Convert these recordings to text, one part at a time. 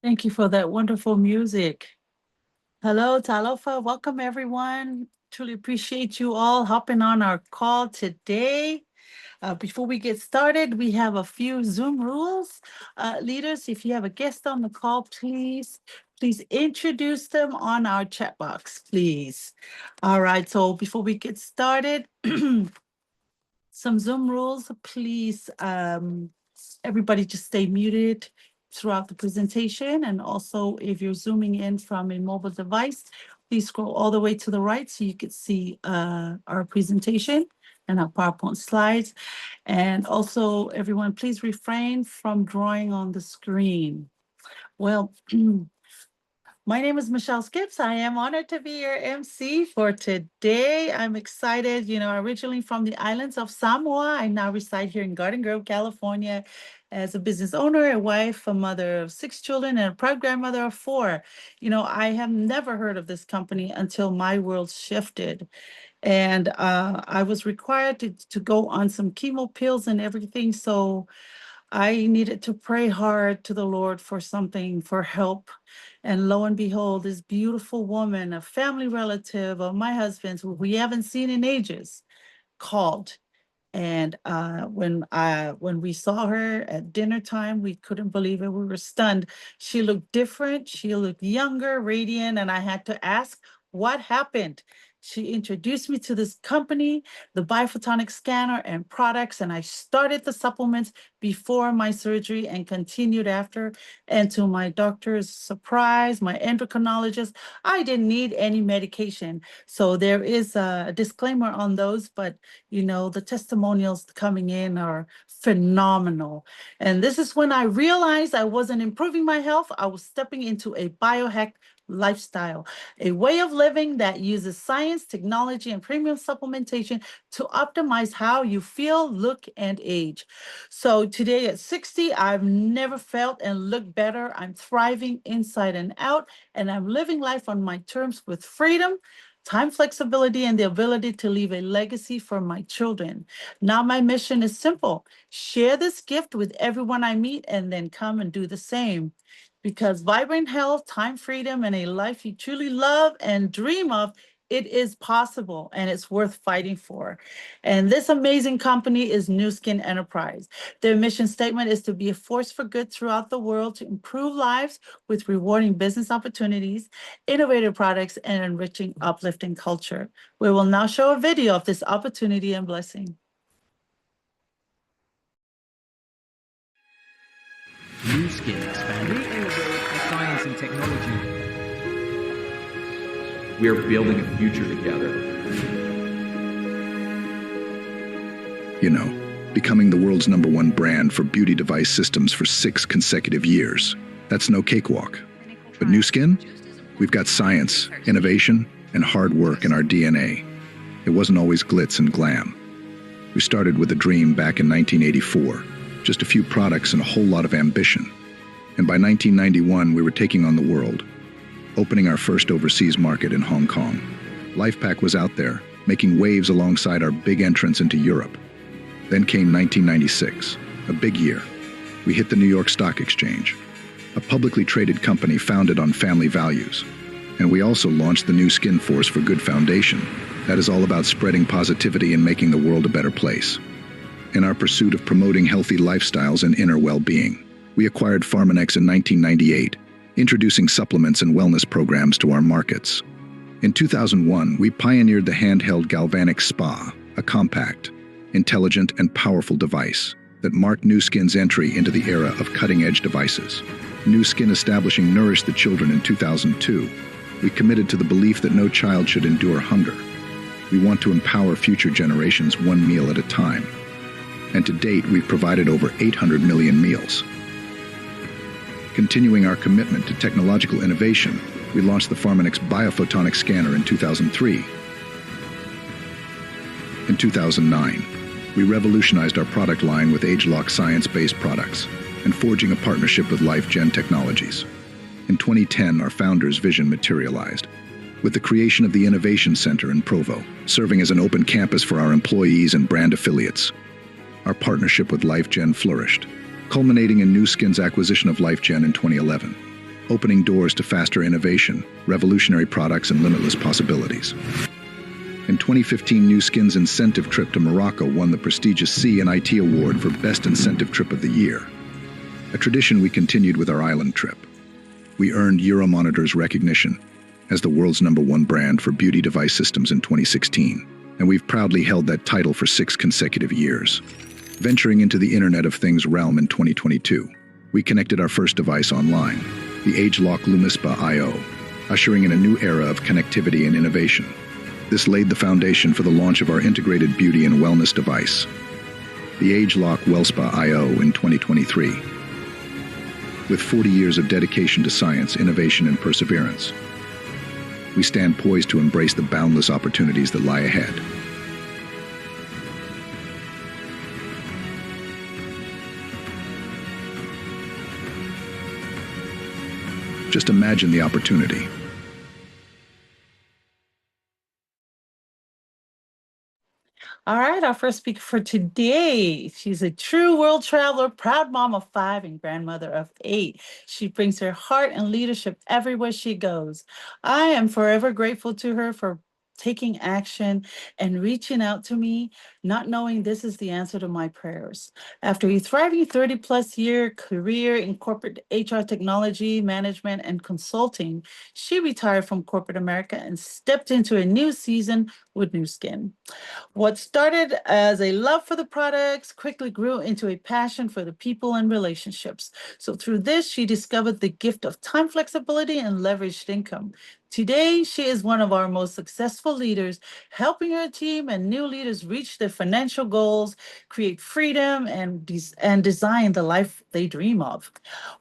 Thank you for that wonderful music. Hello, Talofa. Welcome, everyone. Truly appreciate you all hopping on our call today. Before we get started, we have a few Zoom rules. Leaders, if you have a guest on the call, please introduce them on our chat box, please. All right, so before we get started, some Zoom rules, please. Everybody just stay muted throughout the presentation. And also, if you're zooming in from a mobile device, please scroll all the way to the right so you can see our presentation and our PowerPoint slides. And also, everyone, please refrain from drawing on the screen. Well, my name is Michelle Skips. I am honored to be your MC for today. I'm excited. Originally from the islands of Samoa, I now reside here in Garden Grove, California, as a business owner, a wife, a mother of 6 children, and a proud grandmother of 4. I have never heard of this company until my world shifted. And I was required to go on some chemo pills and everything. So I needed to pray hard to the Lord for something, for help. And lo and behold, this beautiful woman, a family relative of my husband's, who we haven't seen in ages, called. And when we saw her at dinner time, we couldn't believe it. We were stunned. She looked different. She looked younger, radiant, and I had to ask, what happened? She introduced me to this company, the Biophotonic scanner and products, and I started the supplements before my surgery and continued after. And to my doctor's surprise, my endocrinologist, I didn't need any medication. So there is a disclaimer on those, but the testimonials coming in are phenomenal. And this is when I realized I wasn't improving my health. I was stepping into a biohack lifestyle, a way of living that uses science, technology, and premium supplementation to optimize how you feel, look, and age. So today at 60, I've never felt and looked better. I'm thriving inside and out, and I'm living life on my terms with freedom, time flexibility, and the ability to leave a legacy for my children. Now, my mission is simple: share this gift with everyone I meet, and then come and do the same. Because vibrant health, time freedom, and a life you truly love and dream of, it is possible and it's worth fighting for. And this amazing company is Nu Skin Enterprise. Their mission statement is to be a force for good throughout the world to improve lives with rewarding business opportunities, innovative products, and enriching, uplifting culture. We will now show a video of this opportunity and blessing. Nu Skin expand. We innovate in science and technology. We are building a future together. Becoming the world's #1 brand for beauty device systems for 6 consecutive years. That's no cakewalk. But Nu Skin? We've got science, innovation, and hard work in our DNA. It wasn't always glitz and glam. We started with a dream back in 1984, just a few products and a whole lot of ambition. And by 1991, we were taking on the world, opening our first overseas market in Hong Kong. LifePak was out there, making waves alongside our big entrance into Europe. Then came 1996, a big year. We hit the New York Stock Exchange, a publicly traded company founded on family values. And we also launched the Nu Skin Force for Good Foundation. That is all about spreading positivity and making the world a better place. In our pursuit of promoting healthy lifestyles and inner well-being, we acquired Pharmanex in 1998, introducing supplements and wellness programs to our markets. In 2001, we pioneered the handheld Galvanic Spa, a compact, intelligent, and powerful device that marked Nu Skin's entry into the era of cutting-edge devices. Nu Skin establishing Nourish the Children in 2002, we committed to the belief that no child should endure hunger. We want to empower future generations one meal at a time. And to date, we've provided over 800 million meals. Continuing our commitment to technological innovation, we launched the Pharmanex Biophotonic scanner in 2003. In 2009, we revolutionized our product line with ageLOC science-based products and forging a partnership with LifeGen Technologies. In 2010, our founder's vision materialized, with the creation of the Innovation Center in Provo, serving as an open campus for our employees and brand affiliates. Our partnership with LifeGen flourished, culminating in Nu Skin's acquisition of LifeGen in 2011. opening doors to faster innovation, revolutionary products, and limitless possibilities. In 2015, Nu Skin's incentive trip to Morocco won the prestigious C&IT Award for Best Incentive Trip of the Year, a tradition we continued with our island trip. We earned Euromonitor's recognition as the world's #1 brand for beauty device systems in 2016, and we've proudly held that title for 6 consecutive years. Venturing into the Internet of Things realm in 2022, we connected our first device online, the ageLOC Lumispa IO, ushering in a new era of connectivity and innovation. This laid the foundation for the launch of our integrated beauty and wellness device, the ageLOC WellSpa IO, in 2023. With 40 years of dedication to science, innovation, and perseverance, we stand poised to embrace the boundless opportunities that lie ahead. Just imagine the opportunity. All right, our first speaker for today. She's a true world traveler, proud mom of 5 and grandmother of 8. She brings her heart and leadership everywhere she goes. I am forever grateful to her for taking action and reaching out to me, not knowing this is the answer to my prayers. After a thriving 30-plus year career in corporate HR technology, management, and consulting, she retired from corporate America and stepped into a new season with Nu Skin. What started as a love for the products quickly grew into a passion for the people and relationships. So through this, she discovered the gift of time flexibility and leveraged income. Today, she is one of our most successful leaders, helping her team and new leaders reach their financial goals, create freedom, and design the life they dream of.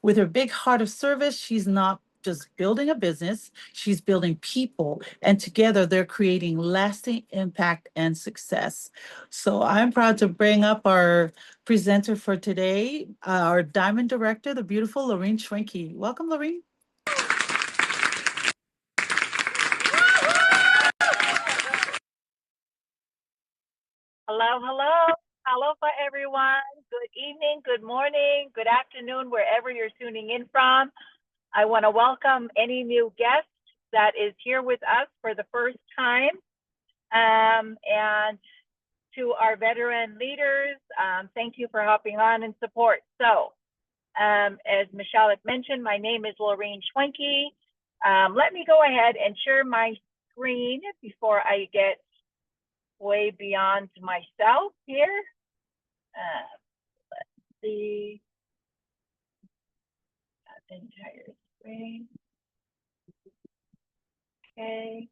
With her big heart of service, she's not just building a business, she's building people, and together they're creating lasting impact and success. So I'm proud to bring up our presenter for today, our Diamond Director, the beautiful Lorene Schwenke. Welcome, Lorene. Hello, hello. Aloha, everyone. Good evening, good morning, good afternoon, wherever you're tuning in from. I want to welcome any new guest that is here with us for the first time. And to our veteran leaders, thank you for hopping on and support. So, as Michelle had mentioned, my name is Lorene Schwenke. Let me go ahead and share my screen before I get way beyond myself here. Let's see. That entire screen. Okay.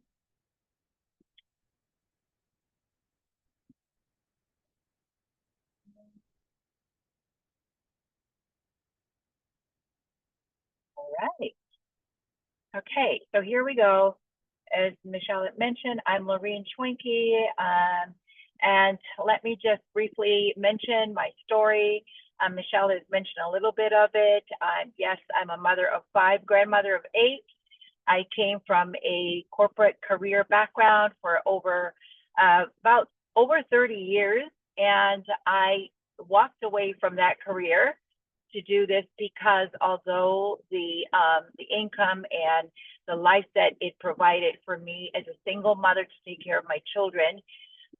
All right. Okay, so here we go. As Michelle had mentioned, I'm Lorene Schwenke, and let me just briefly mention my story. Michelle has mentioned a little bit of it. Yes, I'm a mother of 5, grandmother of 8. I came from a corporate career background for about over 30 years, and I walked away from that career to do this because although the income and the life that it provided for me as a single mother to take care of my children,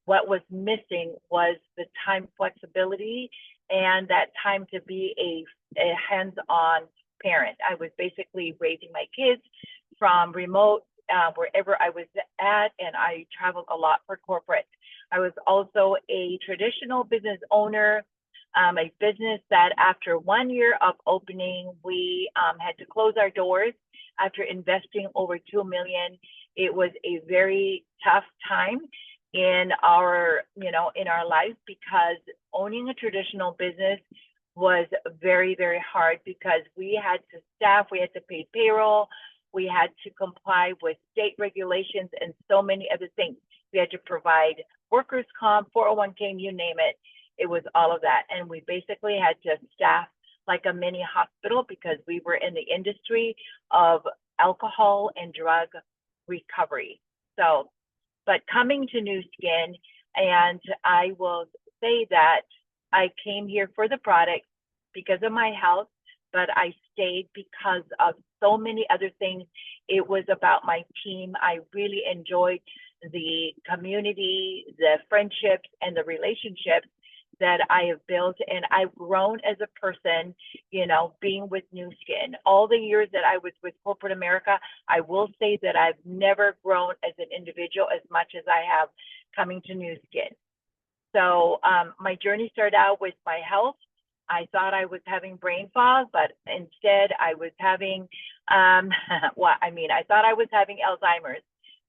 what was missing was the time flexibility and that time to be a hands-on parent. I was basically raising my kids from remote wherever I was at, and I traveled a lot for corporate. I was also a traditional business owner, a business that after 1 year of opening, we had to close our doors after investing over $2 million. It was a very tough time in our life because owning a traditional business was very, very hard because we had to staff, we had to pay payroll, we had to comply with state regulations and so many other things. We had to provide workers' comp, 401k, you name it. It was all of that. And we basically had to staff like a mini hospital because we were in the industry of alcohol and drug recovery. So, but coming to Nu Skin, and I will say that I came here for the product because of my health, but I stayed because of so many other things. It was about my team. I really enjoyed the community, the friendships, and the relationships that I have built, and I've grown as a person, you know, being with Nu Skin. All the years that I was with corporate America, I will say that I've never grown as an individual as much as I have coming to Nu Skin. So my journey started out with my health. I thought I was having brain fog, but instead I was having, I thought I was having Alzheimer's,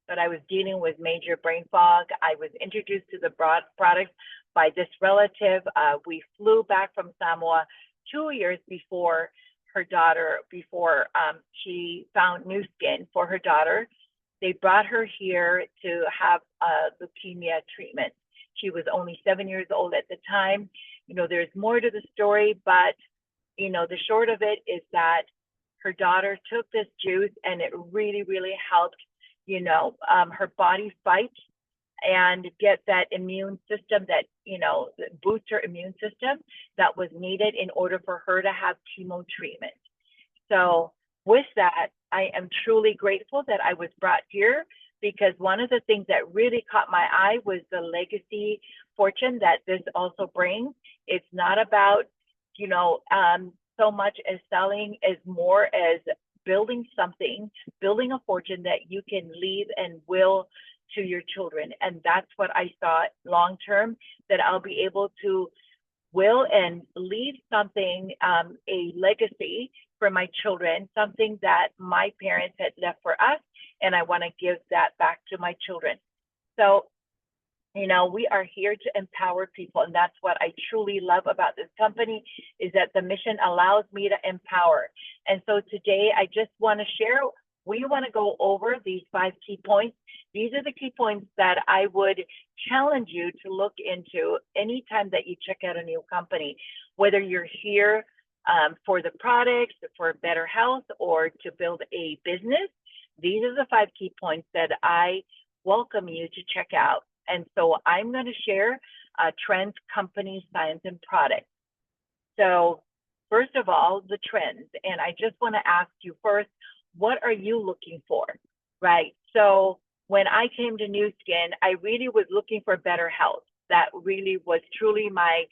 but I was dealing with major brain fog. I was introduced to the products by this relative. We flew back from Samoa 2 years before her daughter, before she found Nu Skin for her daughter. They brought her here to have leukemia treatment. She was only 7 years old at the time. You know, there's more to the story, but, you know, the short of it is that her daughter took this juice and it really, really helped, you know, her body fight and get that immune system that, you know, boost her immune system that was needed in order for her to have chemo treatment. So with that, I am truly grateful that I was brought here, because one of the things that really caught my eye was the legacy fortune that this also brings. It's not about, you know, so much as selling, as more as building something, building a fortune that you can leave and will to your children. And that's what I thought long term, that I'll be able to will and leave something, a legacy for my children, something that my parents had left for us, and I want to give that back to my children. So, you know, we are here to empower people, and that's what I truly love about this company, is that the mission allows me to empower. And so today I just want to share, we want to go over these 5 key points. These are the key points that I would challenge you to look into anytime that you check out a new company, whether you're here for the products, for better health, or to build a business. These are the 5 key points that I welcome you to check out. And so I'm going to share trends, companies, science, and products. So first of all, the trends. And I just want to ask you first, what are you looking for, right? So when I came to Nu Skin, I really was looking for better health. That really was truly my,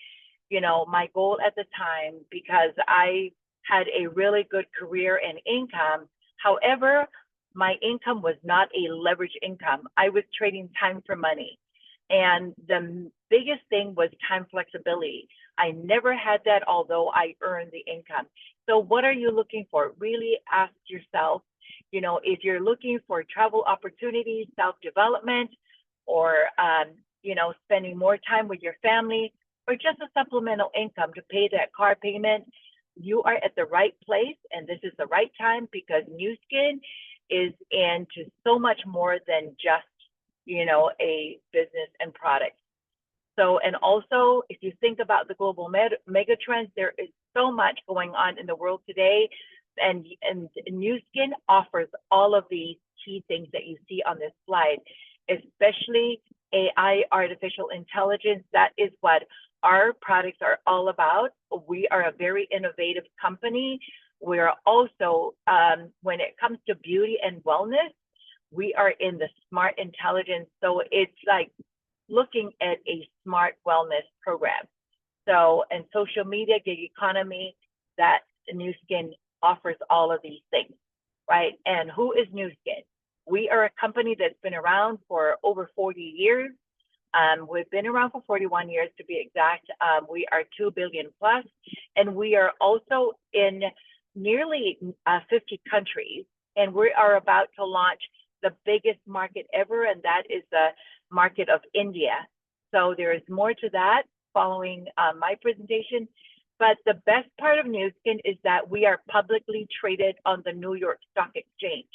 you know, my goal at the time, because I had a really good career and income. However, my income was not a leverage income. I was trading time for money. And the biggest thing was time flexibility. I never had that, although I earned the income. So what are you looking for? Really ask yourself, you know, if you're looking for travel opportunities, self-development, or, you know, spending more time with your family, or just a supplemental income to pay that car payment, you are at the right place, and this is the right time, because Nu Skin is into so much more than just, you know, a business and product. So, and also, if you think about the global mega trends, there is so much going on in the world today, and Nu Skin offers all of these key things that you see on this slide, especially AI, artificial intelligence. That is what our products are all about. We are a very innovative company. We're also, when it comes to beauty and wellness, we are in the smart intelligence. So it's like looking at a smart wellness program. So, and social media, gig economy, that Nu Skin offers all of these things, right? And who is Nu Skin? We are a company that's been around for over 40 years. We've been around for 41 years to be exact. We are 2 billion plus, and we are also in nearly 50 countries. And we are about to launch the biggest market ever, and that is the market of India. So there is more to that following my presentation. But the best part of Nu Skin is that we are publicly traded on the New York Stock Exchange.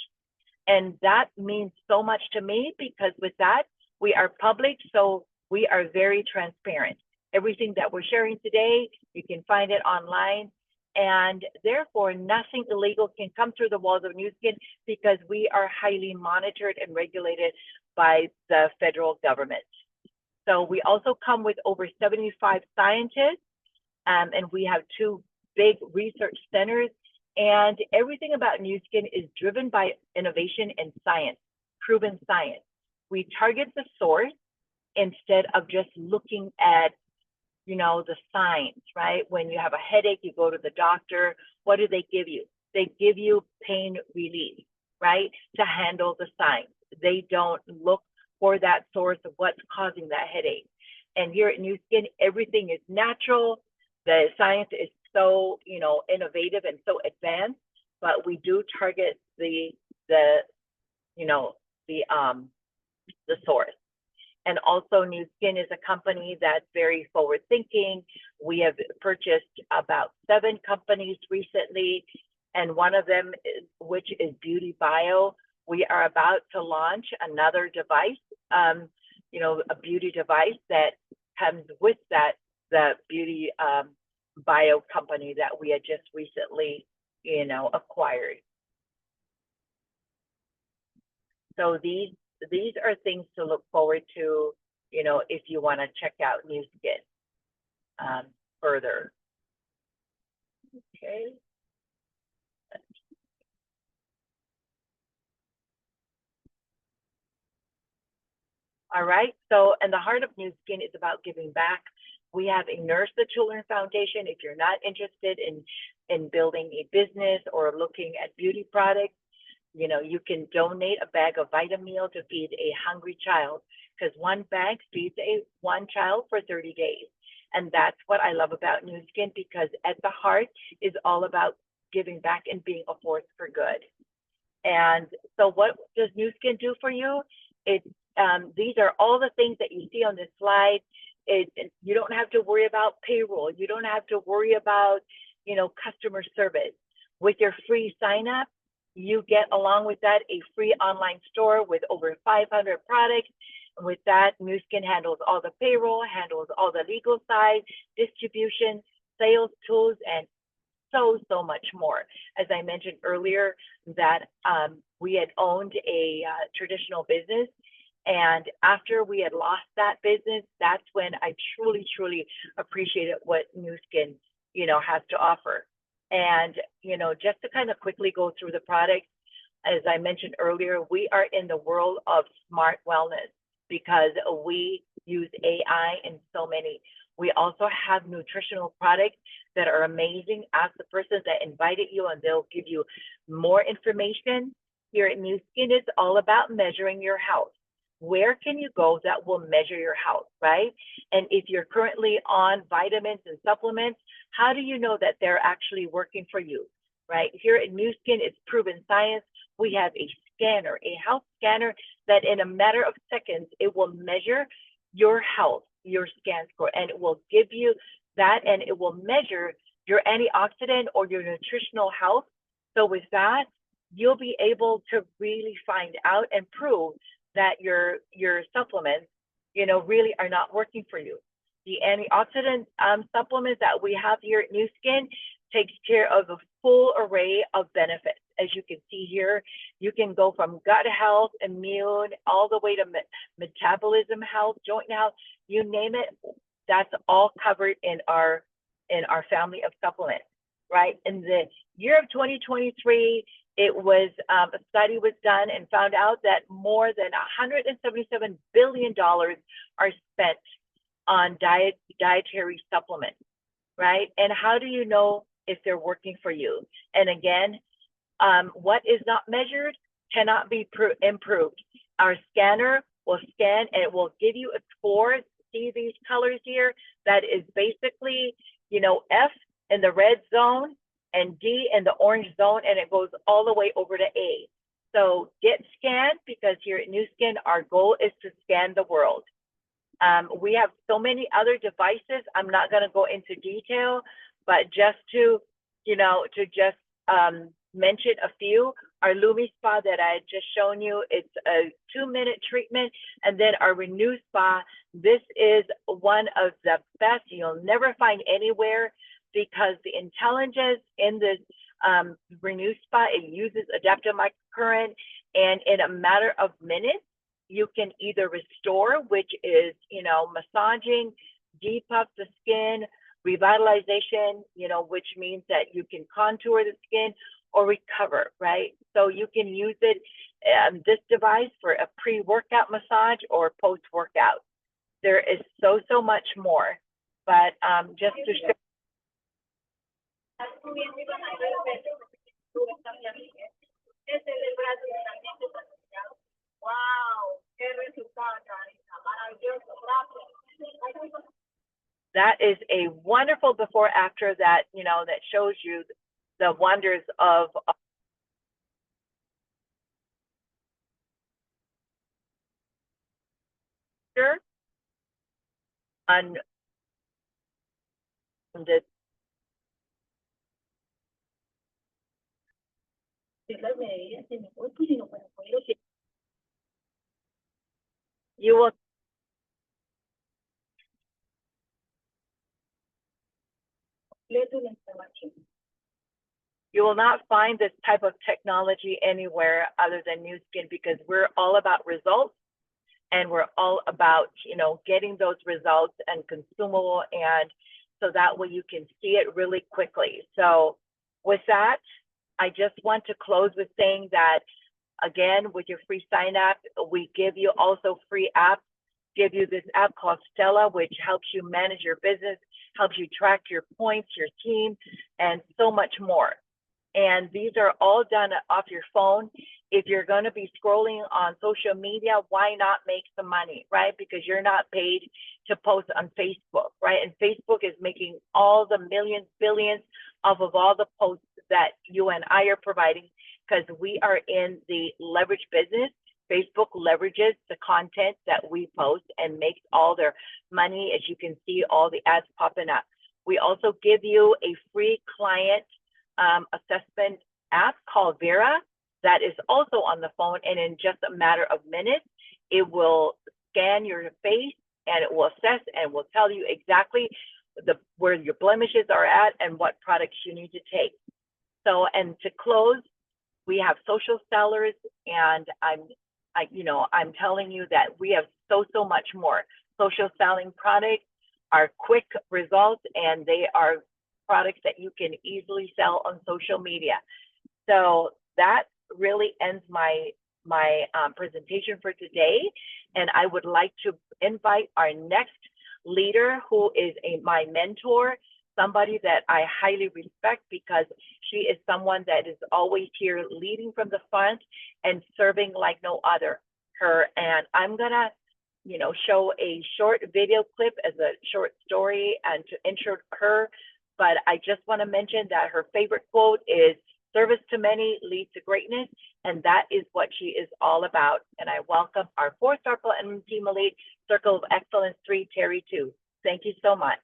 And that means so much to me, because with that, we are public, so we are very transparent. Everything that we're sharing today, you can find it online. And therefore, nothing illegal can come through the walls of Nu Skin, because we are highly monitored and regulated by the federal government. So we also come with over 75 scientists, and we have 2 big research centers And everything about Nu Skin is driven by innovation and science, proven science. We target the source instead of just looking at, you know, the signs, right? When you have a headache, you go to the doctor. What do they give you? They give you pain relief, right? To handle the signs. They don't look for that source of what's causing that headache. And here at Nu Skin, everything is natural. The science is so, you know, innovative and so advanced, but we do target the you know, the source. And also Nu Skin is a company that's very forward thinking. We have purchased about 7 companies recently, and one of them, which is BeautyBio. We are about to launch another device, you know, a beauty device that comes with that, the BeautyBio company that we had just recently, you know, acquired. So these are things to look forward to, you know, if you want to check out Nu Skin further. Okay. All right. So, and the heart of Nu Skin is about giving back. We have a Nourish the Children Foundation. If you're not interested in building a business or looking at beauty products, you know, you can donate a bag of Vitameal to feed a hungry child, because one bag feeds one child for 30 days. And that's what I love about Nu Skin, because at the heart is all about giving back and being a force for good. And so what does Nu Skin do for you? These are all the things that you see on this slide. You don't have to worry about payroll. You don't have to worry about, you know, customer service. With your free sign up, you get, along with that, a free online store with over 500 products. And with that, Nu Skin handles all the payroll, handles all the legal side, distribution, sales tools, and so much more. As I mentioned earlier, that we had owned a traditional business, and after we had lost that business, that's when I truly appreciated what Nu Skin, you know, has to offer. And, you know, just to kind of quickly go through the products, as I mentioned earlier, we are in the world of smart wellness because we use AI in so many. We also have nutritional products that are amazing. Ask the person that invited you and they'll give you more information. Here at Nu Skin, it's all about measuring your health. Where can you go that will measure your health, right? And if you're currently on vitamins and supplements, how do you know that they're actually working for you, right? Here at Nu Skin, it's proven science. We have a scanner, a health scanner, that in a matter of seconds, it will measure your health, your scan score, and it will give you that, and it will measure your antioxidant or your nutritional health. So with that, you'll be able to really find out and prove that your supplements, you know, really are not working for you. The antioxidant supplements that we have here at Nu Skin takes care of a full array of benefits. As you can see here, you can go from gut health, immune, all the way to metabolism health, joint health, you name it. That's all covered in our family of supplements, right? In the year of 2023, it was a study was done and found out that more than $177 billion are spent on dietary supplements, right? And how do you know if they're working for you? And again, what is not measured cannot be improved. Our scanner will scan and it will give you a score. See these colors here? That is basically, you know, F in the red zone and D in the orange zone, and it goes all the way over to A. So get scanned, because here at Nu Skin, our goal is to scan the world. We have so many other devices. I'm not going to go into detail, but just to, you know, mention a few. Our LumiSpa that I had just shown you, it's a 2-minute treatment, and then our Renew Spa. This is one of the best you'll never find anywhere, because the intelligence in this Renew Spa, it uses adaptive microcurrent, and in a matter of minutes, you can either restore, which is, you know, massaging, depuff the skin, revitalization, which means that you can contour the skin or recover, right? So you can use it, this device, for a pre-workout massage or post-workout. There is so much more, but just to show. That is a wonderful before after that, that shows you the wonders of on the you will not find this type of technology anywhere other than Nu Skin, because we're all about results, and we're all about, getting those results and consumable, and so that way you can see it really quickly. So with that, I just want to close with saying that, again, with your free sign up, we give you also free apps. Give you this app called Stella, which helps you manage your business, helps you track your points, your team, and so much more. And these are all done off your phone. If you're going to be scrolling on social media, why not make some money, right? Because you're not paid to post on Facebook, right? And Facebook is making all the millions, billions off of all the posts that you and I are providing, because we are in the leverage business. Facebook leverages the content that we post and makes all their money. As you can see, all the ads popping up. We also give you a free client assessment app called Vera that is also on the phone, and in just a matter of minutes, it will scan your face and it will assess and will tell you exactly where your blemishes are at and what products you need to take. So, and to close, we have social sellers, and I'm telling you that we have so much more. Social selling products are quick results, and they are products that you can easily sell on social media. So that really ends my presentation for today, and I would like to invite our next leader, who is my mentor, somebody that I highly respect, because she is someone that is always here leading from the front and serving like no other. And I'm gonna show a short video clip as a short story and to intro her. But I just want to mention that her favorite quote is, "Service to many leads to greatness," and that is what she is all about. And I welcome our 4-star Platinum Team Elite Circle of Excellence 3, Terry 2. Thank you so much.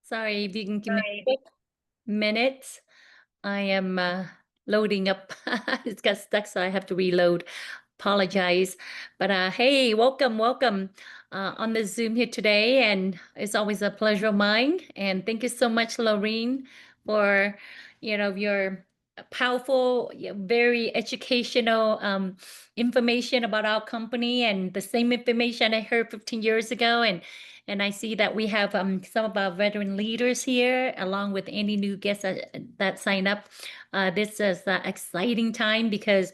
Sorry, if you can give me a quick minute. I am loading up. It's got stuck, so I have to reload. Apologize. But hey, welcome on the Zoom here today. And it's always a pleasure of mine. And thank you so much, Laureen, for your powerful, very educational information about our company, and the same information I heard 15 years ago. And I see that we have some of our veteran leaders here, along with any new guests that sign up. This is an exciting time, because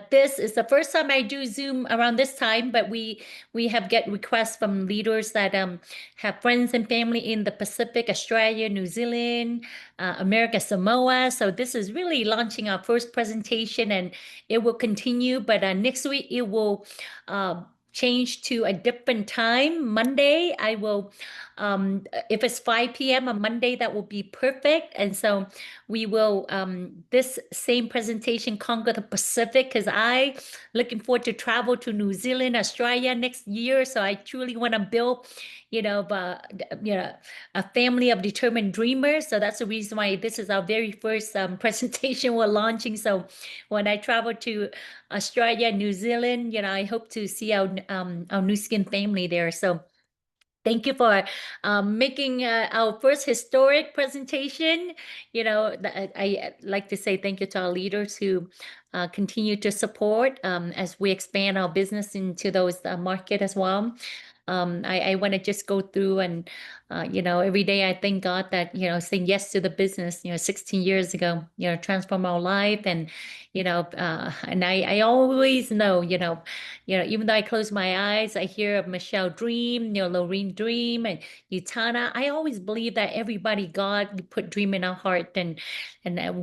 this is the first time I do Zoom around this time, but we have get requests from leaders that have friends and family in the Pacific, Australia, New Zealand, America, Samoa. So this is really launching our first presentation, and it will continue. But next week it will change to a different time. Monday, I will, if it's 5 p.m. on Monday, that will be perfect. And so we will, this same presentation conquer the Pacific, because I looking forward to travel to New Zealand, Australia next year. So I truly want to build, you know, a family of determined dreamers. So that's the reason why this is our very first presentation we're launching. So when I travel to Australia, New Zealand, you know, I hope to see our Nu Skin family there. So thank you for making our first historic presentation. You know, I like to say thank you to our leaders who continue to support as we expand our business into those market as well. I want to just go through and, you know, every day I thank God that, you know, saying yes to the business, you know, 16 years ago, you know, transform our life. And, you know, and I always know, even though I close my eyes, I hear of Michelle Dream, you know, Lorene Dream and Utana. I always believe that everybody, God put dream in our heart. And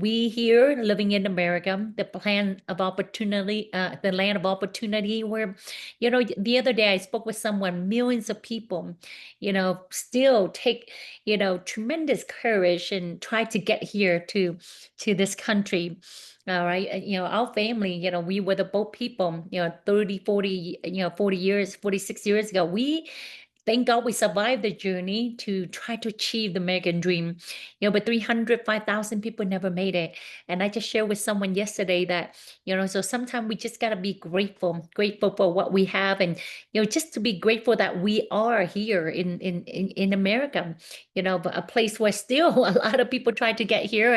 we here living in America, the land of opportunity, where, you know, the other day I spoke with someone, millions of people, you know, still take, you know, tremendous courage and try to get here to this country. All right. You know, our family, you know, we were the boat people, you know, 30, 40, 40 years, 46 years ago. Thank God we survived the journey to try to achieve the American dream. You know, but 305,000 people never made it. And I just shared with someone yesterday that, you know, so sometimes we just got to be grateful for what we have. And, you know, just to be grateful that we are here in America, you know, a place where still a lot of people try to get here.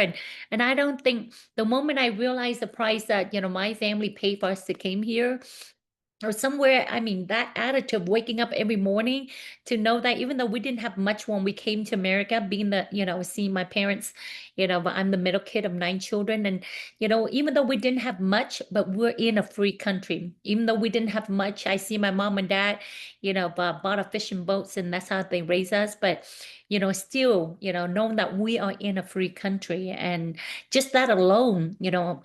And I don't think the moment I realized the price that, you know, my family paid for us to came here, or somewhere, I mean, that attitude of waking up every morning to know that even though we didn't have much when we came to America, being the, you know, seeing my parents, you know, but I'm the middle kid of 9 children. And, you know, even though we didn't have much, but we're in a free country. Even though we didn't have much, I see my mom and dad, you know, bought a fishing boats and that's how they raise us. But, you know, still, you know, knowing that we are in a free country and just that alone, you know,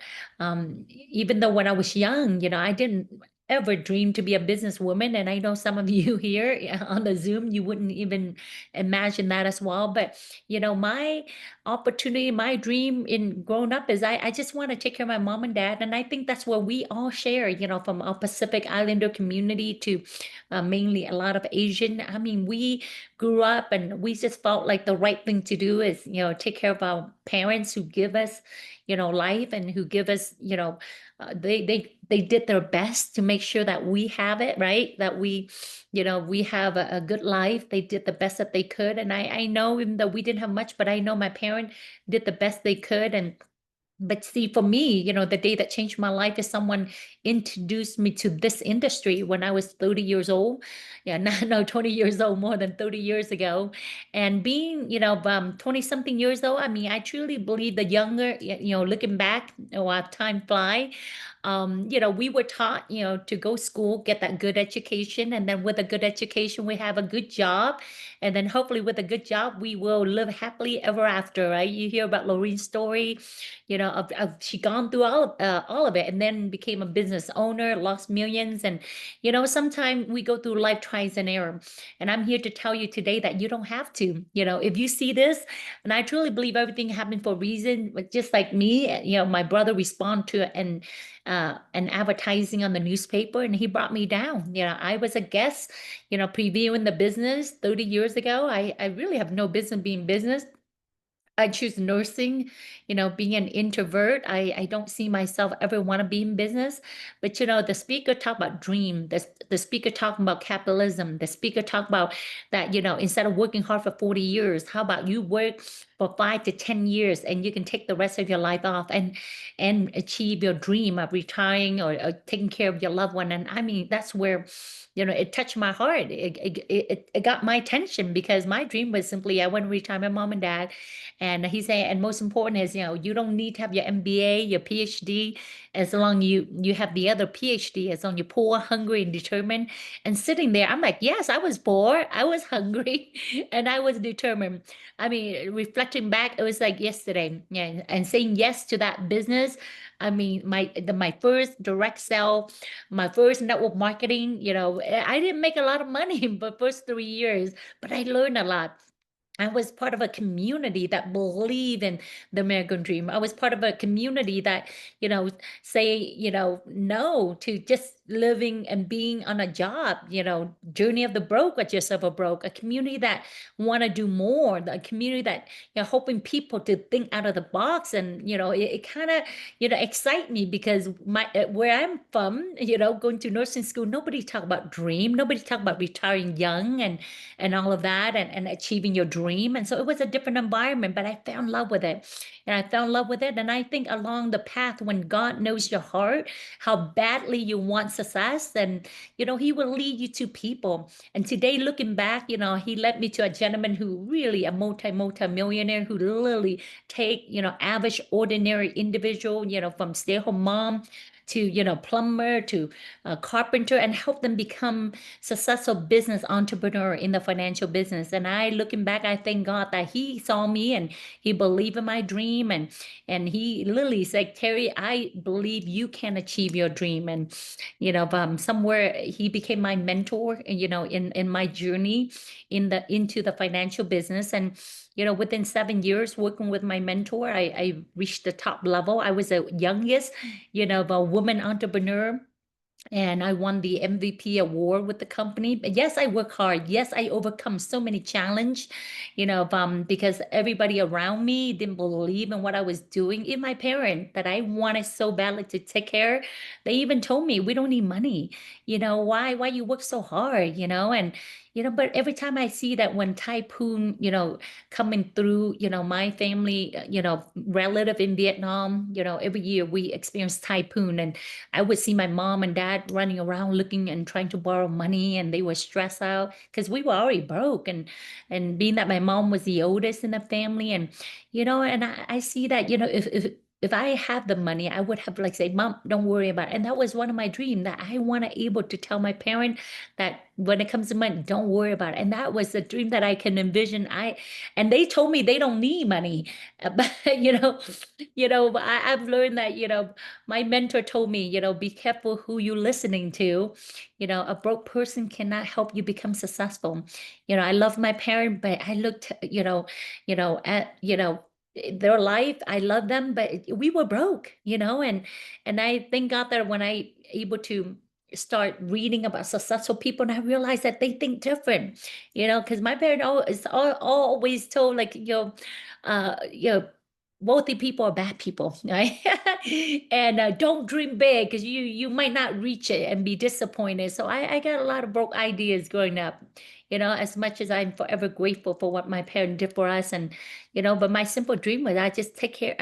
even though when I was young, you know, I didn't ever dreamed to be a businesswoman. And I know some of you here on the Zoom, you wouldn't even imagine that as well. But, you know, my opportunity, my dream in growing up is I just want to take care of my mom and dad. And I think that's what we all share, you know, from our Pacific Islander community to mainly a lot of Asian. I mean, we grew up and we just felt like the right thing to do is, you know, take care of our parents who give us, you know, life and who give us, you know, they did their best to make sure that we have it, right? That we, you know, we have a good life. They did the best that they could. And I know even though we didn't have much, but I know my parents did the best they could. But see, for me, you know, the day that changed my life is someone introduced me to this industry when I was 30 years old. Yeah, no, 20 years old, more than 30 years ago. And being, you know, 20 something years old, I mean, I truly believe the younger, you know, looking back, time fly. You know, we were taught, you know, to go school, get that good education. And then with a good education, we have a good job. And then hopefully with a good job, we will live happily ever after, right? You hear about Lorene's story, you know, she gone through all of it and then became a business owner, lost millions. And, you know, sometimes we go through life trials and error. And I'm here to tell you today that you don't have to, you know, if you see this, and I truly believe everything happened for a reason, but just like me, you know, my brother responded to it and advertising on the newspaper, and he brought me down. You know, I was a guest, you know, previewing the business 30 years ago. I really have no business being business. I choose nursing, you know, being an introvert. I don't see myself ever want to be in business. But, you know, the speaker talked about dream, the speaker talking about capitalism, the speaker talked about that, you know, instead of working hard for 40 years, how about you work for 5 to 10 years and you can take the rest of your life off and achieve your dream of retiring or taking care of your loved one. And I mean, that's where, you know, it touched my heart. It got my attention because my dream was simply I want to retire my mom and dad. And he said, and most important is, you know, you don't need to have your MBA, your PhD, as long you have the other PhD, as long you're poor, hungry, and determined. And sitting there, I'm like, yes, I was poor, I was hungry, and I was determined. I mean, reflect reflecting back, it was like yesterday. Yeah, and saying yes to that business. I mean, my first direct sale, my first network marketing, I didn't make a lot of money, but first 3 years, but I learned a lot. I was part of a community that believed in the American dream. I was part of a community that, say, no to just living and being on a job, journey of the broke, get yourself a broke, a community that want to do more, a community that, hoping people to think out of the box. And, it kind of, excite me because where I'm from, going to nursing school, nobody talk about dream. Nobody talk about retiring young and all of that and achieving your dream. And so it was a different environment, but I fell in love with it. And I fell in love with it. And I think along the path, when God knows your heart, how badly you want success, then, he will lead you to people. And today, looking back, he led me to a gentleman who really a multi-millionaire who literally take, average, ordinary individual, from stay-at-home mom to, plumber to carpenter and help them become successful business entrepreneur in the financial business. And I, looking back, I thank God that he saw me and he believed in my dream. And he literally said, Terry, I believe you can achieve your dream. And, somewhere he became my mentor, in my journey into the financial business. And, within 7 years working with my mentor, I reached the top level. I was the youngest, a woman entrepreneur. And I won the MVP award with the company. But yes, I work hard. Yes, I overcome so many challenges, because everybody around me didn't believe in what I was doing. Even my parents that I wanted so badly to take care, they even told me, we don't need money. Why you work so hard, and but every time I see that when typhoon, coming through, my family, relative in Vietnam, every year we experience typhoon, and I would see my mom and dad running around looking and trying to borrow money, and they were stressed out because we were already broke. And being that my mom was the oldest in the family, and and I see that, if I have the money, I would have like say, Mom, don't worry about it. And that was one of my dreams, that I want to able to tell my parent that when it comes to money, don't worry about it. And that was the dream that I can envision. And they told me they don't need money. But I've learned that, my mentor told me, be careful who you're listening to. A broke person cannot help you become successful. I love my parent, but I looked, at, their life. I love them, but we were broke, and I thank God that when I able to start reading about successful people, and I realized that they think different, because my parents always told like, uh, you know, wealthy people are bad people, right? And don't dream big because you might not reach it and be disappointed. So I got a lot of broke ideas growing up, as much as I'm forever grateful for what my parents did for us. And, but my simple dream was I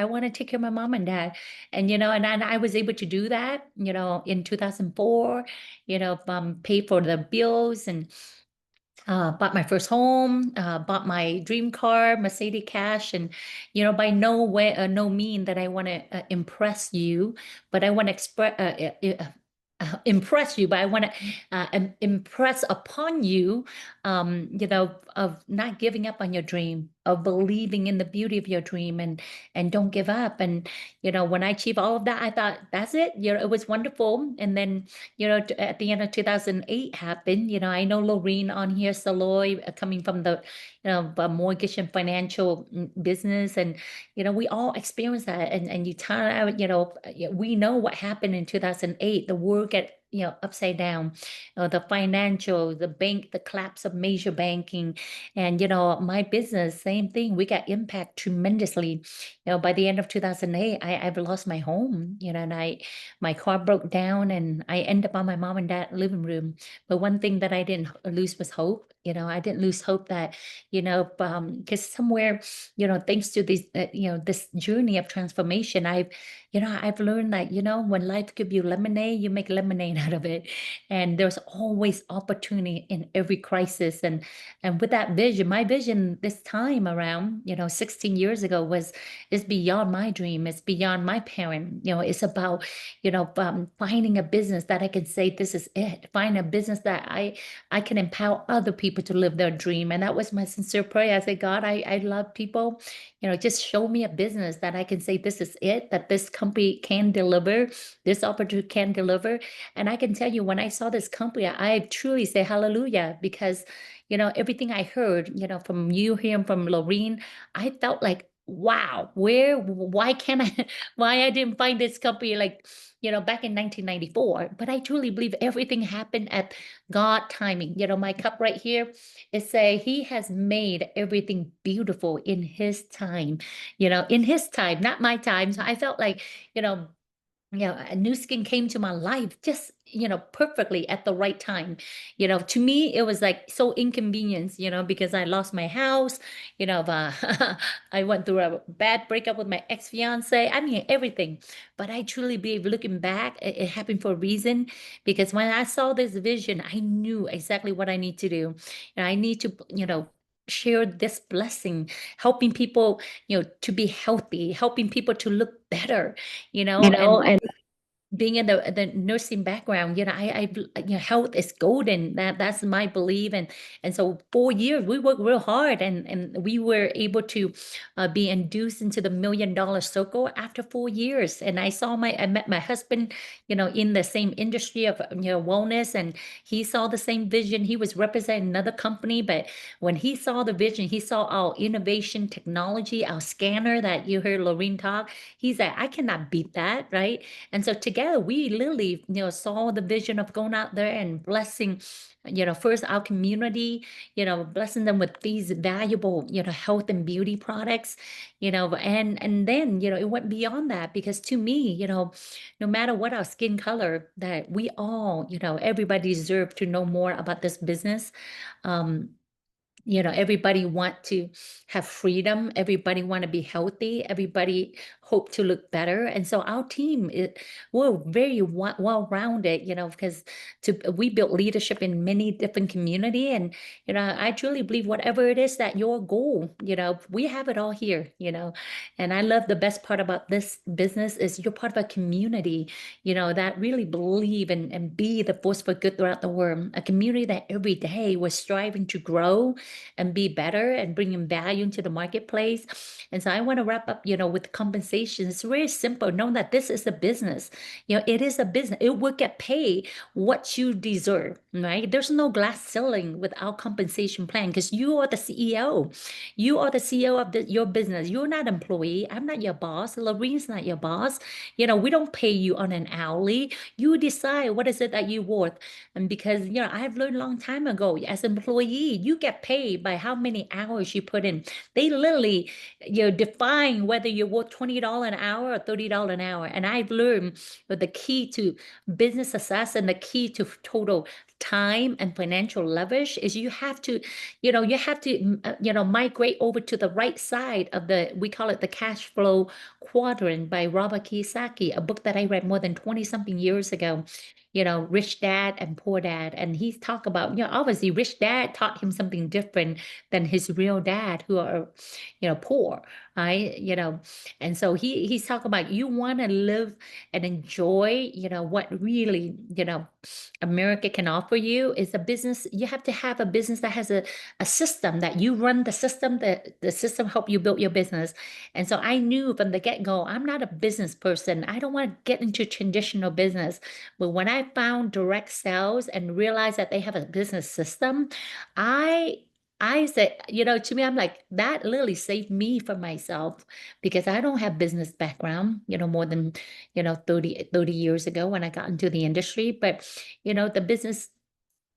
want to take care of my mom and dad. And, and I was able to do that, in 2004, pay for the bills and bought my first home, bought my dream car, Mercedes cash, and by no way, no mean that I want to impress you, but I want to impress you, but I want to impress upon you, of not giving up on your dream, of believing in the beauty of your dream, and don't give up. And when I achieved all of that, I thought that's it. It was wonderful. And then at the end of 2008 happened. I know Lorene on here, Saloy, coming from the the mortgage and financial business, and we all experienced that. And you tell we know what happened in 2008. The world get upside down, the financial, the bank, the collapse of major banking, and my business, same thing. We got impact tremendously. By the end of 2008, I've lost my home. And my car broke down, and I ended up on my mom and dad living room. But one thing that I didn't lose was hope. I didn't lose hope that because somewhere thanks to this this journey of transformation, I've learned that when life gives you lemonade, you make lemonade out of it. And there's always opportunity in every crisis. And with that vision, my vision this time around 16 years ago is beyond my dream. It's beyond my parent. It's about finding a business that I can say this is it. Find a business that I can empower other people people to live their dream. And that was my sincere prayer. I said, God, I love people, just show me a business that I can say, this is it, that this company can deliver, this opportunity can deliver. And I can tell you, when I saw this company, I truly say hallelujah, because, everything I heard, from you here and from Lorene, I felt like, wow, why can't I, why I didn't find this company like, back in 1994. But I truly believe everything happened at God timing. My cup right here, it say he has made everything beautiful in his time, in his time, not my time. So I felt like, a new skin came to my life just, perfectly at the right time. To me, it was like so inconvenience, because I lost my house, I went through a bad breakup with my ex-fiance. I mean, everything. But I truly believe, looking back, it happened for a reason, because when I saw this vision, I knew exactly what I need to do. I need to, share this blessing, helping people, to be healthy, helping people to look better, and being in the nursing background, health is golden. That's my belief, and so 4 years we worked real hard, and we were able to be induced into the $1 million circle after 4 years. And I met my husband, in the same industry of wellness, and he saw the same vision. He was representing another company, but when he saw the vision, he saw our innovation technology, our scanner that you heard Lorene talk. He said, I cannot beat that, right? And so together we literally, saw the vision of going out there and blessing, first our community, blessing them with these valuable, health and beauty products, and then, it went beyond that, because to me, no matter what our skin color, that we all, everybody deserve to know more about this business. Everybody want to have freedom, everybody want to be healthy, everybody hope to look better. And so our team, we're very well-rounded, because we built leadership in many different community. And I truly believe whatever it is that your goal, we have it all here. And I love, the best part about this business is you're part of a community, that really believe and be the force for good throughout the world. A community that every day was striving to grow and be better and bringing value into the marketplace. And so I want to wrap up, with compensation. It's very simple. Know that this is a business. It is a business. It will get paid what you deserve, right? There's no glass ceiling with our compensation plan, because you are the CEO. You are the CEO of your business. You're not employee. I'm not your boss. Lorene's not your boss. We don't pay you on an hourly. You decide what is it that you're worth. And because, I've learned a long time ago, as an employee, you get paid by how many hours you put in. They literally, define whether you're worth $20 an hour or $30 an hour. And I've learned that the key to business success and the key to total time and financial leverage is you have to, migrate over to the right side of we call it the cash flow quadrant by Robert Kiyosaki, a book that I read more than 20 something years ago. Rich Dad and Poor Dad. And he's talk about, obviously Rich Dad taught him something different than his real dad, who are, poor, right? And so he's talking about, you want to live and enjoy, what really, America can offer you is a business. You have to have a business that has a system, that you run the system, that the system help you build your business. And so I knew from the get-go, I'm not a business person. I don't want to get into traditional business. But when I found direct sales and realized that they have a business system, I said, to me, I'm like, that literally saved me from myself, because I don't have business background, more than, 30 years ago when I got into the industry. But,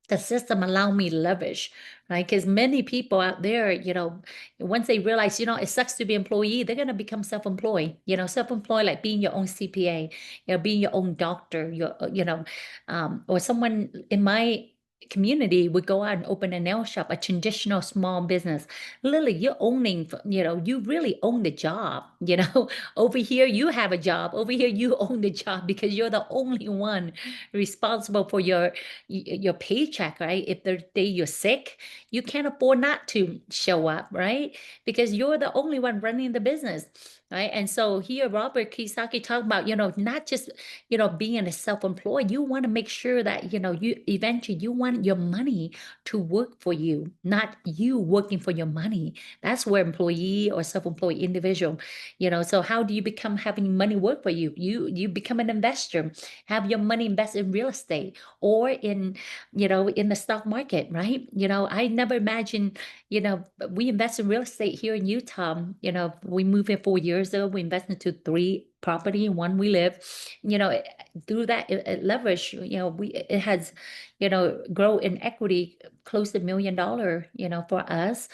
the system allowed me leverage, right? Because many people out there, once they realize, it sucks to be employee, they're going to become self-employed, self-employed, like being your own CPA, being your own doctor, or someone in my community would go out and open a nail shop, a traditional small business. Literally, you're owning, you really own the job, over here, you have a job, over here, you own the job, because you're the only one responsible for your paycheck, right? If the day you're sick, you can't afford not to show up, right? Because you're the only one running the business. right? And so here, Robert Kiyosaki talked about, not just, being a self-employed, you want to make sure that, you eventually you want your money to work for you, not you working for your money. That's where employee or self-employed individual, so how do you become having money work for you? You become an investor, have your money invested in real estate or in, in the stock market, right? I never imagined, we invest in real estate here in Utah. We moved here 4 years ago. We invested into 3 property, one we live. Through that leverage, it has, grow in equity close to $1 million, for us,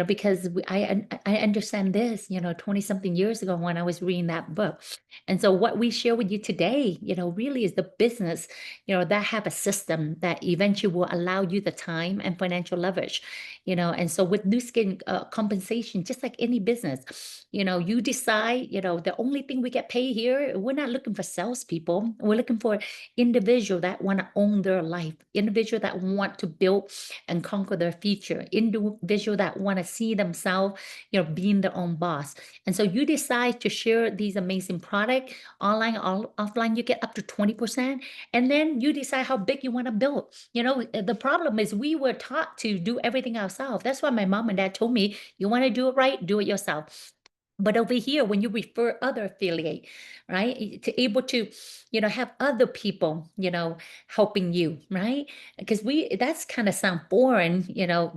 because I understand this, 20 something years ago when I was reading that book. And so what we share with you today, really is the business, that have a system that eventually will allow you the time and financial leverage, and so with Nu Skin compensation, just like any business, you decide, the only thing we get paid here, we're not looking for salespeople. We're looking for individual that want to own their life, individual that want to build and conquer their future, individual that want to see themselves, being their own boss. And so you decide to share these amazing product online, offline, you get up to 20%. And then you decide how big you want to build. The problem is we were taught to do everything ourselves. That's why my mom and dad told me, you want to do it right, do it yourself. But over here, when you refer other affiliate, right, to able to, have other people, helping you, right? Because that's kind of sound boring,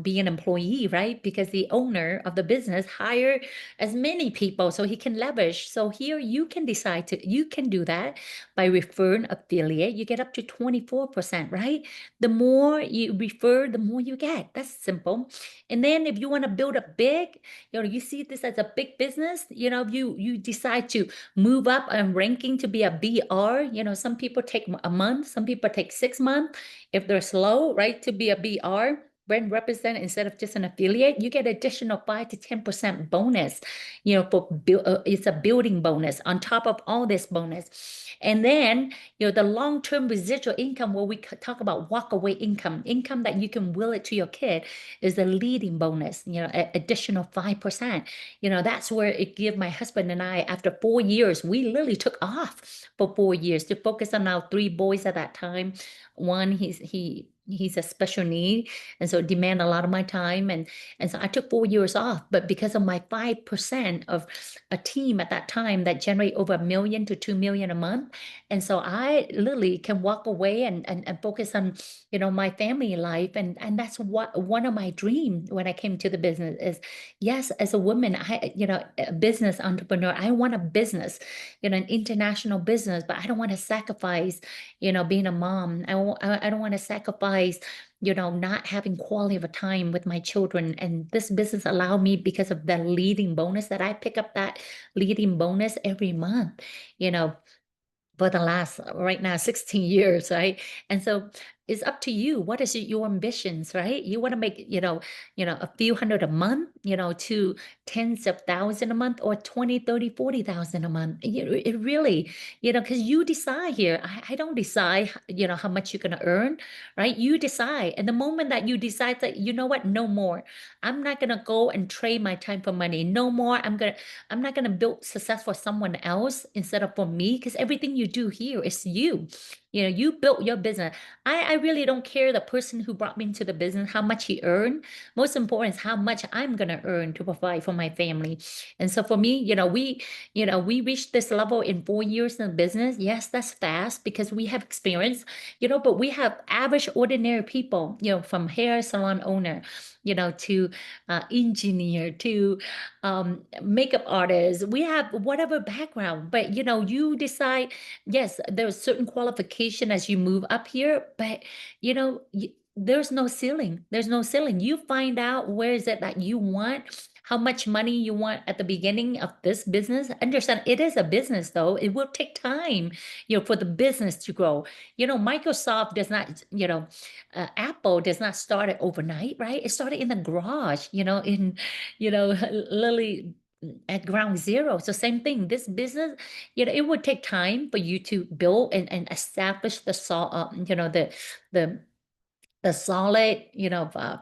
being an employee, right? Because the owner of the business hire as many people so he can leverage. So here you can decide you can do that by referring affiliate. You get up to 24%, right? The more you refer, the more you get. That's simple. And then if you want to build a big, you see this as a big business, you decide to move up and ranking to be a BR, some people take a month, some people take 6 months. If they're slow, right, to be a BR, brand representative instead of just an affiliate, you get additional 5 to 10% bonus, it's a building bonus on top of all this bonus. And then, the long-term residual income, where we talk about walk-away income that you can will it to your kid, is a leading bonus, additional 5%. That's where it give my husband and I, after 4 years, we literally took off for 4 years to focus on our 3 boys at that time. One, he's a special need, and so it demand a lot of my time, and so I took 4 years off. But because of my 5% of a team at that time that generate over $1 million to $2 million a month, and so I literally can walk away and focus on, my family life, and that's what one of my dreams when I came to the business is, yes, as a woman, a business entrepreneur, I want a business, an international business, but I don't want to sacrifice, being a mom. I don't want to sacrifice, not having quality of a time with my children. And this business allowed me, because of the leading bonus, that I pick up that leading bonus every month, for the last, right now, 16 years, right? And so it's up to you. What is your ambitions, right? You want to make, a few hundred a month, to tens of thousands a month, or 20, 30, 40,000 a month. It really, because you decide here. I don't decide, how much you're going to earn, right? You decide. And the moment that you decide that, you know what, no more. I'm not going to go and trade my time for money. No more. I'm not going to build success for someone else instead of for me, because everything you do here is you. You built your business. I really don't care the person who brought me into the business, how much he earned. Most important is how much I'm going to earn to provide for my family. And so for me, we reached this level in 4 years in business. Yes, that's fast because we have experience, but we have average, ordinary people, from hair salon owner, to engineer, to makeup artist. We have whatever background, but you decide, yes, there's certain qualification as you move up here, but there's no ceiling. There's no ceiling. You find out where is it that you want, how much money you want at the beginning of this business. Understand, it is a business, though. It will take time, for the business to grow. Microsoft does not, Apple does not start it overnight, right? It started in the garage, literally at ground zero. So same thing, this business, it would take time for you to build and establish the the solid,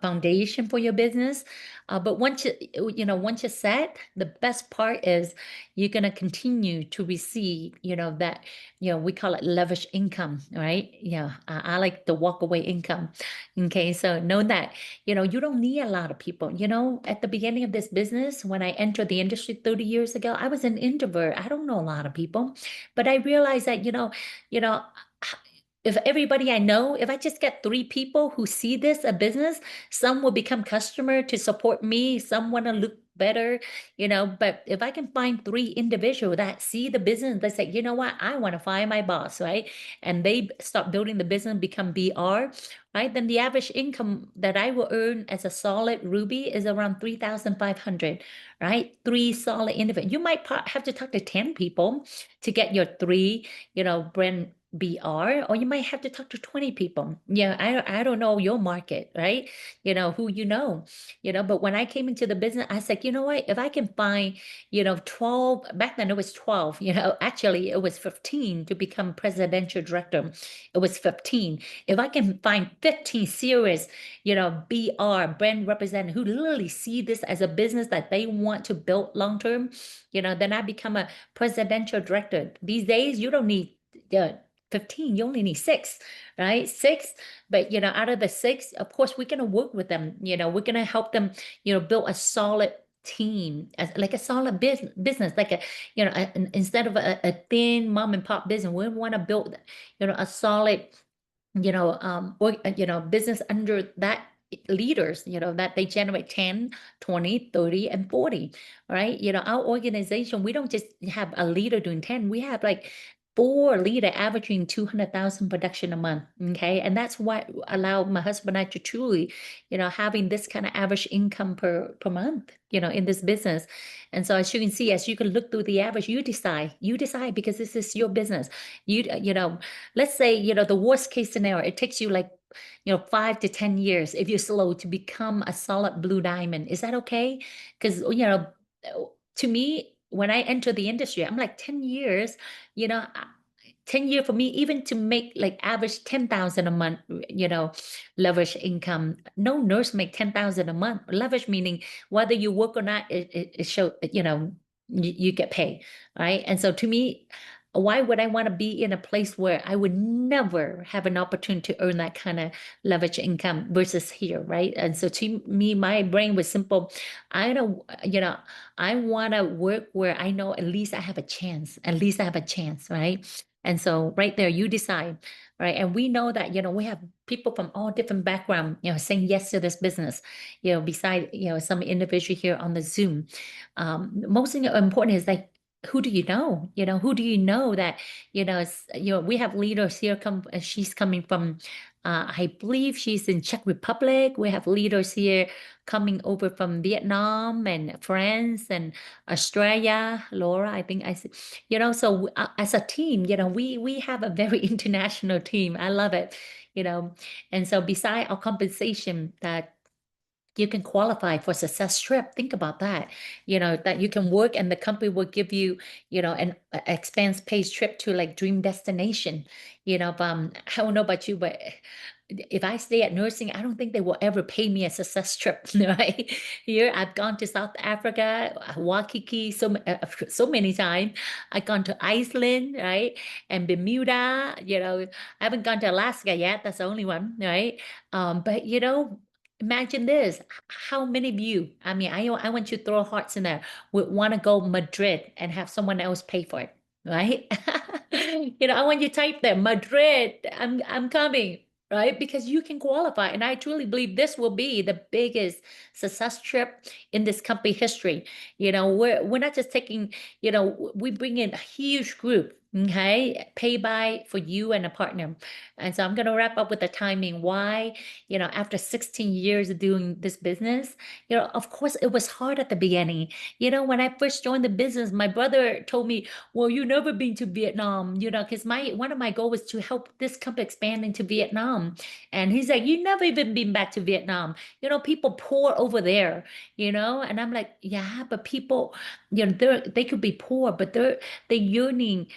foundation for your business. But once once you're set, the best part is you're gonna continue to receive, that, we call it leverage income, right? Yeah, I like the walk away income. Okay, so know that, you don't need a lot of people. At the beginning of this business, when I entered the industry 30 years ago, I was an introvert. I don't know a lot of people, but I realized that, if everybody I know, if I just get 3 people who see this a business, some will become customer to support me, some want to look better, but if I can find 3 individuals that see the business, they say, you know what, I want to find my boss, right? And they start building the business, become BR, right? Then the average income that I will earn as a solid Ruby is around 3,500, right? 3 solid individuals. You might have to talk to 10 people to get your 3, brand BR, or you might have to talk to 20 people. Yeah, I don't know your market, right? Who but when I came into the business, I said, you know what, if I can find, 12, back then it was 12, actually it was 15 to become presidential director. It was 15. If I can find 15 serious, BR, brand representative, who literally see this as a business that they want to build long term, then I become a presidential director. These days, you don't need 15, you only need 6, right? 6, but out of the 6, of course, we're gonna work with them. We're gonna help them, build a solid team, like a solid business, like instead of a thin mom and pop business, we want to build, a solid, business under that leaders, that they generate 10, 20, 30, and 40, right? Our organization, we don't just have a leader doing 10, we have like 4 leader averaging 200,000 production a month. Okay. And that's what allowed my husband and I to truly, having this kind of average income per month, in this business. And so as you can see, as you can look through the average, you decide because this is your business. Let's say, the worst case scenario, it takes you like, 5 to 10 years if you're slow to become a solid blue diamond. Is that okay? Because, to me, when I entered the industry, I'm like 10 years, 10 years for me, even to make like average 10,000 a month, leverage income. No nurse make 10,000 a month. Leverage meaning whether you work or not, it show, you get paid, right? And so to me, why would I want to be in a place where I would never have an opportunity to earn that kind of leverage income versus here, right? And so to me, my brain was simple. I don't, I want to work where I know at least I have a chance. At least I have a chance, right? And so right there, you decide, right? And we know that, we have people from all different backgrounds, saying yes to this business, beside, some individual here on the Zoom. Most important is like, who do you know? Who do you know that, we have leaders here she's coming from, I believe she's in Czech Republic. We have leaders here coming over from Vietnam and France and Australia. Laura, I think I said, so as a team, we have a very international team. I love it, and so beside our compensation that you can qualify for success trip. Think about that, that you can work and the company will give you, an expense paid trip to like dream destination. I don't know about you, but if I stay at nursing, I don't think they will ever pay me a success trip, right? Here, I've gone to South Africa, Waikiki, so many times. I've gone to Iceland, right? And Bermuda, I haven't gone to Alaska yet. That's the only one, right? But imagine this, how many of you, I mean, I want you to throw hearts in there, would want to go Madrid and have someone else pay for it, right? I want you to type there, Madrid, I'm coming, right? Because you can qualify. And I truly believe this will be the biggest success trip in this company history. We're not just taking, we bring in a huge group, okay, pay by for you and a partner. And so I'm going to wrap up with the timing. Why, after 16 years of doing this business, of course it was hard at the beginning. When I first joined the business, my brother told me, well, you've never been to Vietnam, because one of my goals was to help this company expand into Vietnam. And he's like, you never even been back to Vietnam. People poor over there, and I'm like, yeah, but people, they could be poor, but they're yearning,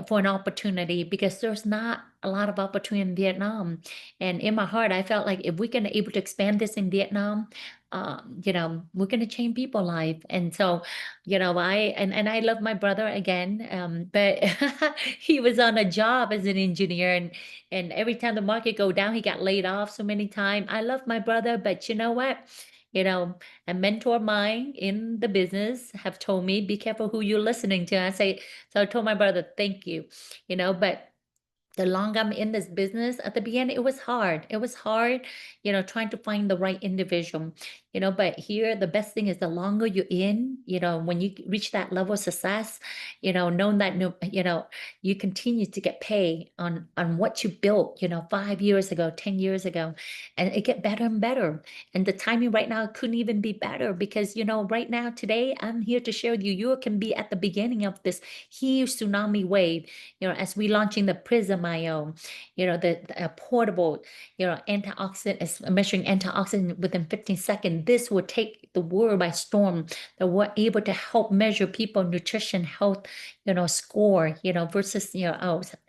for an opportunity because there's not a lot of opportunity in Vietnam. And in my heart, I felt like if we can able to expand this in Vietnam, we're going to change people's life. And so, and I love my brother again, but he was on a job as an engineer, and every time the market go down, he got laid off so many times. I love my brother, but you know what? A mentor of mine in the business have told me, be careful who you're listening to. So I told my brother, thank you, but the longer I'm in this business, at the beginning, it was hard. It was hard, trying to find the right individual, but here, the best thing is the longer you're in, when you reach that level of success, knowing that, you continue to get paid on what you built, 5 years ago, 10 years ago, and it get better and better. And the timing right now couldn't even be better because, right now, today, I'm here to share with you, you can be at the beginning of this huge tsunami wave, as we launching the Prism IO, the portable, antioxidant is measuring antioxidant within 15 seconds. This will take the world by storm. That we're able to help measure people nutrition, health, score, versus,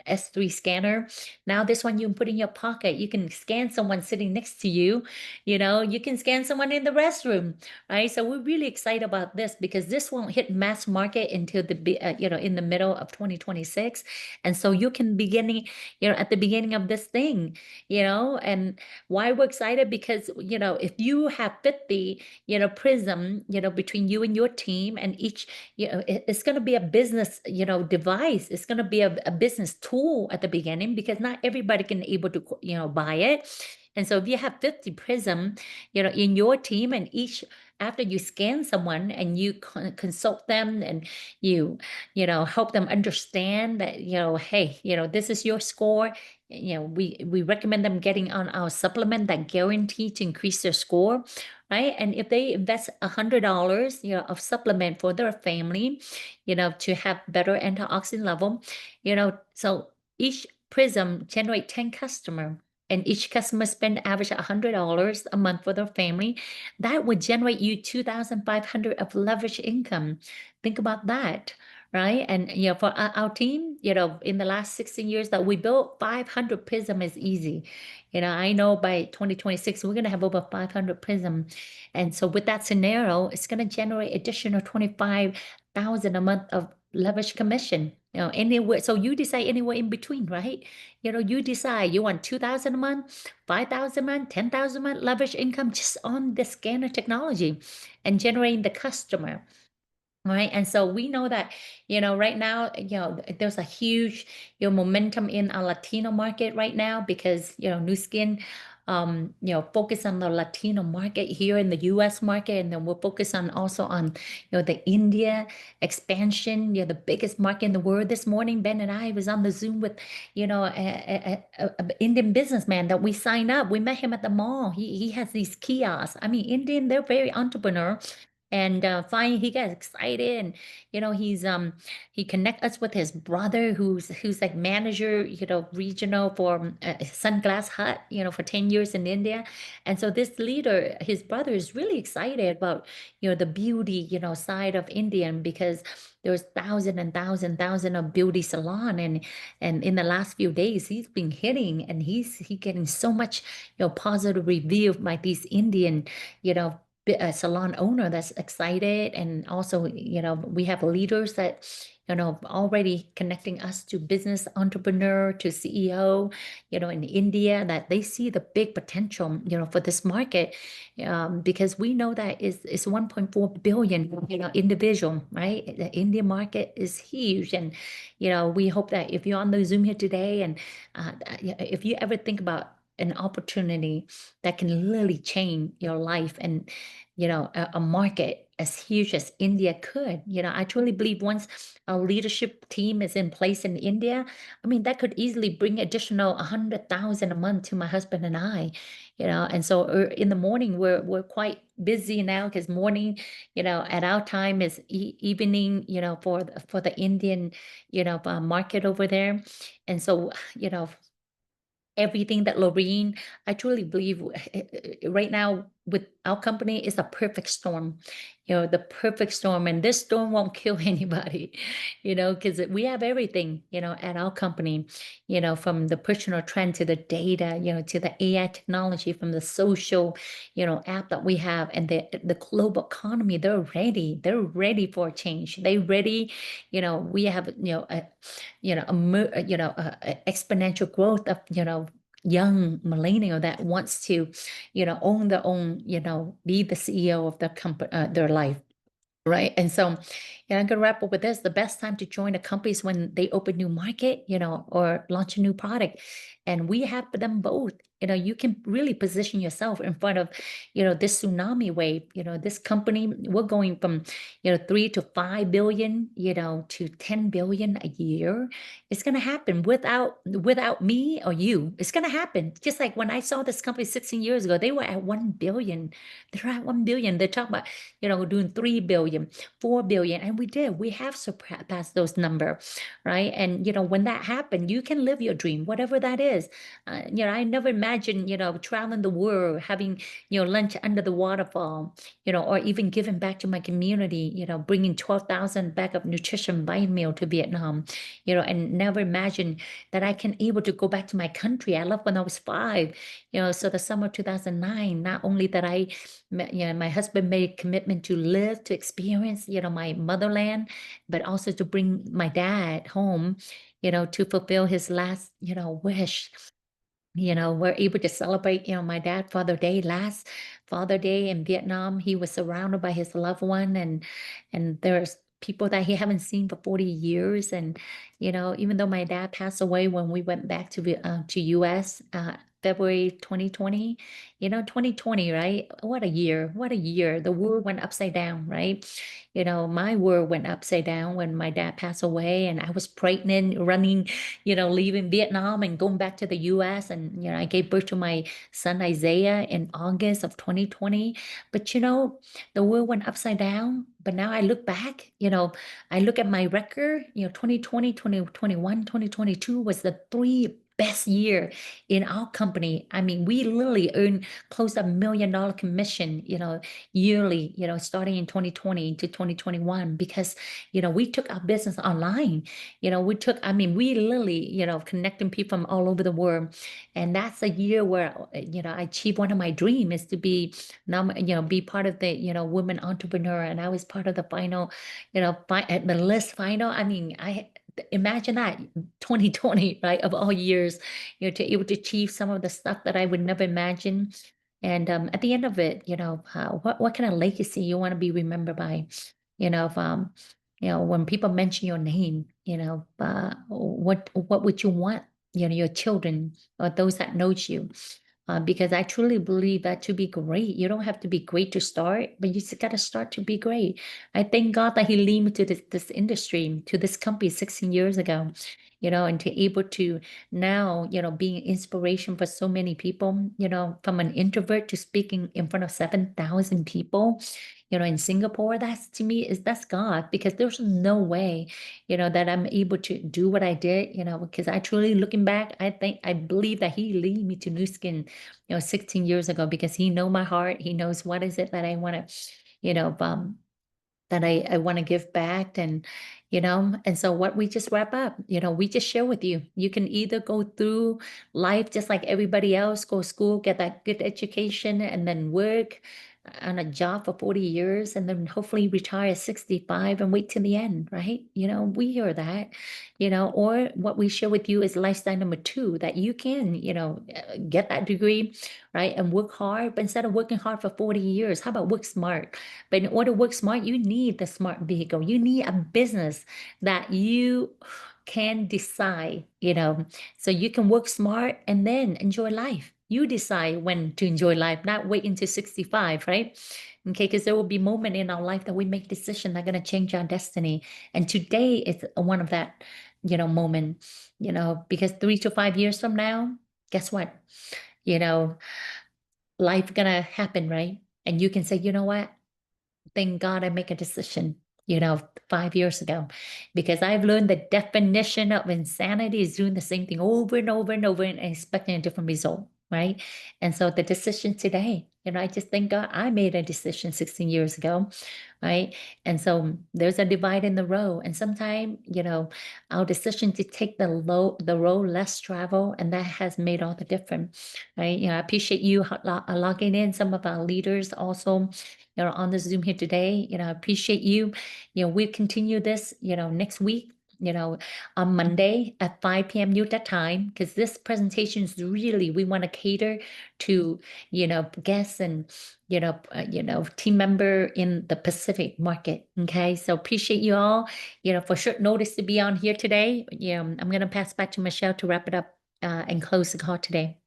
S3 scanner. Now this one you can put in your pocket. You can scan someone sitting next to you. You can scan someone in the restroom, right? So we're really excited about this because this won't hit mass market until in the middle of 2026. And so you can beginning, at the beginning of this thing, and why we're excited because, if you have 50, Prism, between you and your team and each, it's going to be a business, device. It's going to be a business tool at the beginning because not everybody can able to, buy it. And so if you have 50 Prism, in your team and each, after you scan someone and you consult them and you help them understand that, hey, this is your score. We recommend them getting on our supplement that guarantee to increase their score, right? And if they invest $100, of supplement for their family, to have better antioxidant level, so each Prism generate 10 customer and each customer spend average $100 a month for their family, that would generate you 2,500 of leverage income. Think about that, right? And for our team, in the last 16 years that we built, 500 Prism is easy. I know by 2026 we're gonna have over 500 Prism, and so with that scenario, it's gonna generate additional 25,000 a month of leverage commission. Anywhere. So you decide anywhere in between, right? You decide you want 2,000 a month, 5,000 a month, 10,000 a month leverage income just on the scanner technology and generating the customer. Right. And so we know that, right now, there's a huge, momentum in our Latino market right now because, Nu Skin, focus on the Latino market here in the US market. And then we'll focus on also on, the India expansion, the biggest market in the world. This morning, Ben and I was on the Zoom with, a Indian businessman that we signed up. We met him at the mall. He has these kiosks. I mean, Indian, they're very entrepreneur. And finally he got excited and he connect us with his brother who's like manager regional for Sunglass Hut for 10 years in India. And so this leader, his brother, is really excited about the beauty side of Indian because there's thousand of beauty salon and in the last few days he's been hitting and he getting so much positive review by these Indian a salon owner that's excited. And also, we have leaders that, already connecting us to business entrepreneur, to CEO, in India, that they see the big potential, for this market, because we know that it's 1.4 billion, individual, right? The Indian market is huge. And, we hope that if you're on the Zoom here today and if you ever think about an opportunity that can really change your life and a market as huge as India could. I truly believe once a leadership team is in place in India, I mean that could easily bring additional 100,000 a month to my husband and I. And so in the morning we're quite busy now because morning at our time is evening for the Indian market over there. And so everything that Lorene, I truly believe right now with our company is a perfect storm, the perfect storm. And this storm won't kill anybody, because we have everything, at our company, from the personal trend to the data, to the AI technology, from the social, app that we have, and the global economy. They're ready for change. They're ready. We have, a exponential growth of, young millennial that wants to, own their own, be the CEO of their company, their life. Right. And so, I'm going to wrap up with this. The best time to join a company is when they open new market, or launch a new product. And we have them both. You can really position yourself in front of, this tsunami wave. This company, we're going from, 3 to 5 billion, to 10 billion a year. It's going to happen without me or you. It's going to happen. Just like when I saw this company 16 years ago, they were at 1 billion. They're at 1 billion. They're talking about, doing 3 billion, 4 billion. And we have surpassed those numbers, right? And, when that happened, you can live your dream, whatever that is. I never imagined, traveling the world, having, lunch under the waterfall, or even giving back to my community, bringing 12,000 bag of nutrition vitamin meal to Vietnam, and never imagined that I can able to go back to my country. I left when I was 5, so the summer of 2009, not only that my husband made a commitment to live, to experience, my motherland, but also to bring my dad home, to fulfill his last, wish. We're able to celebrate, my dad last Father Day in Vietnam. He was surrounded by his loved one, and there's people that he haven't seen for 40 years. And, even though my dad passed away when we went back to US, February 2020, 2020, right? What a year. The world went upside down, right? My world went upside down when my dad passed away, and I was pregnant, running, leaving Vietnam and going back to the US. And, I gave birth to my son Isaiah in August of 2020. But, the world went upside down. But now I look back, I look at my record, 2020, 2021, 2022 was the 3 best year in our company. I mean, we literally earned close to $1 million commission, yearly, starting in 2020 to 2021, because, we took our business online. We literally, connecting people from all over the world. And that's a year where, I achieved one of my dreams is to be, be part of the, women entrepreneur. And I was part of the final, the list final. Imagine that 2020, right, of all years, to able to achieve some of the stuff that I would never imagine. And at the end of it, what kind of legacy you want to be remembered by? When people mention your name, what would you want, your children or those that knows you? Because I truly believe that to be great, you don't have to be great to start, but you just got to start to be great. I thank God that He led me to this industry, to this company 16 years ago, and to able to now, being inspiration for so many people, from an introvert to speaking in front of 7,000 people, in Singapore. That's, to me, that's God, because there's no way, that I'm able to do what I did, because I truly, looking back, I believe that He led me to Nu Skin, 16 years ago, because He know my heart. He knows what is it that I want to, that I want to give back. And, and so what we just wrap up, we just share with you. You can either go through life just like everybody else, go to school, get that good education, and then work on a job for 40 years, and then hopefully retire at 65 and wait till the end, right? We hear that, or what we share with you is lifestyle number 2, that you can, get that degree, right? And work hard, but instead of working hard for 40 years, how about work smart? But in order to work smart, you need the smart vehicle. You need a business that you can decide, so you can work smart and then enjoy life. You decide when to enjoy life, not wait until 65, right? Okay, because there will be moment in our life that we make decisions that are going to change our destiny. And today is one of that, moment, because 3 to 5 years from now, guess what? Life gonna happen, right? And you can say, you know what? Thank God I make a decision, 5 years ago, because I've learned the definition of insanity is doing the same thing over and over and over and expecting a different result. right? And so the decision today, I just thank God I made a decision 16 years ago, right? And so there's a divide in the road, and sometimes, our decision to take the road less travel, and that has made all the difference, right? I appreciate you logging in. Some of our leaders also, on the Zoom here today. I appreciate you. We'll continue this, next week. On Monday at 5 p.m. Utah time, because this presentation is really, we want to cater to, guests and, team member in the Pacific market. Okay. So appreciate you all, for short notice to be on here today. I'm going to pass back to Michelle to wrap it up and close the call today.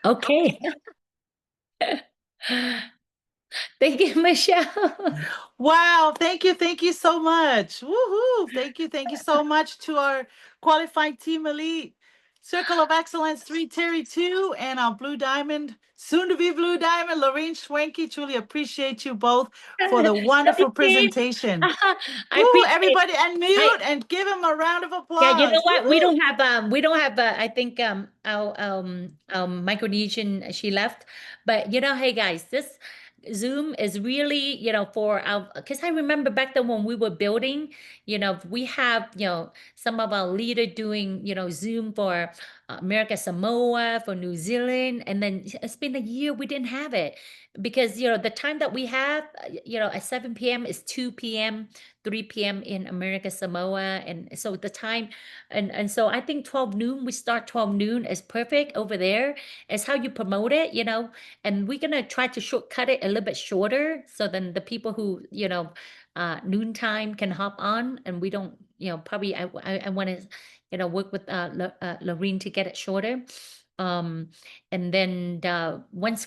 Okay. Thank you, Michelle. Wow, thank you so much. Woohoo! Thank you so much to our qualified team elite, Circle of Excellence 3, Terry 2, and our Blue Diamond, soon to be Blue Diamond, Lorraine Schwenke. Truly appreciate you both for the wonderful presentation. I Woo, appreciate everybody unmute and give him a round of applause. Yeah, you know what? We Woo-hoo. don't have I think our Micronesian, she left. But hey guys, this Zoom is really, for our, because I remember back then when we were building, we have, some of our leader doing, Zoom for America Samoa, for New Zealand, and then it's been a year we didn't have it because, the time that we have, at 7 p.m. is 2 p.m. 3 p.m. in America Samoa, and so the time, and so I think 12 noon, we start 12 noon is perfect over there. It's how you promote it, and we're gonna try to shortcut it a little bit shorter, so then the people who, noontime can hop on, and we don't, probably I want to, work with Lorene to get it shorter, and then once